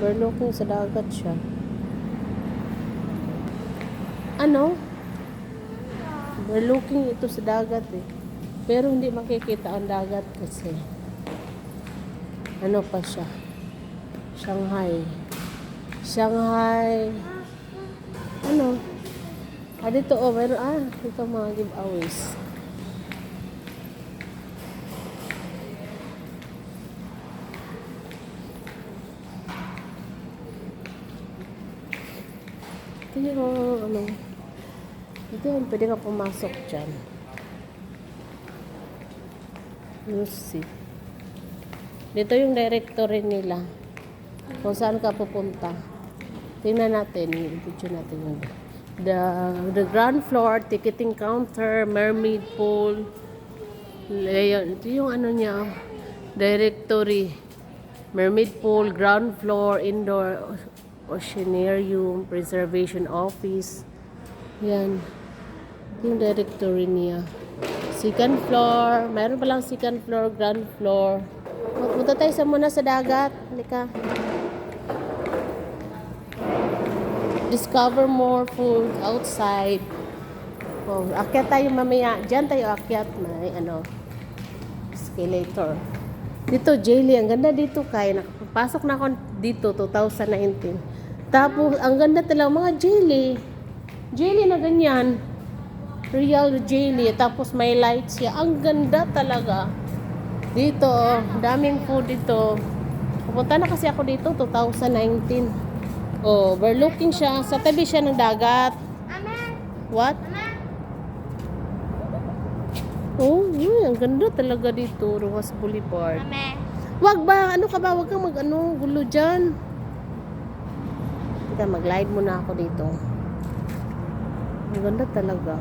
overlooking sa dagat siya. Ano? Overlooking ito sa dagat eh. Pero hindi makikita ang dagat kasi ano pa siya? Shanghai. Shanghai. Ano? Dito meron ito mga giveaways. Ito yung ito yung pwede ka pumasok dyan. Let's see. Dito yung directory nila. Kung saan ka pupunta. Tingnan natin. I-video natin yung the ground floor, ticketing counter, mermaid pool. Ito yung ano niya. Directory. Mermaid pool, ground floor, indoor oceanarium, preservation office. Yan. Yung directory niya. Second floor. Mayroon palang second floor, ground floor. Punta tayo muna sa dagat. Halika. Discover more food outside. Oh, akyat tayo mamaya. Diyan tayo akyat. May escalator. Dito, Jaylee. Ang ganda dito kaya. Nakapasok na ako dito, 2019. Tapos, ang ganda talaga mga Jaylee. Jaylee na ganyan. Real Jaylee. Tapos may lights siya. Ang ganda talaga. Dito, daming food dito. Pupunta na kasi ako dito, 2019. Oh, overlooking siya. Sa tabi siya ng dagat. What? Oh, yun. Ang ganda talaga dito. Rojas Boulevard. Wag ba? Ano ka ba? Wag kang gulo dyan. Teka, mag-live muna ako dito. Ang ganda talaga.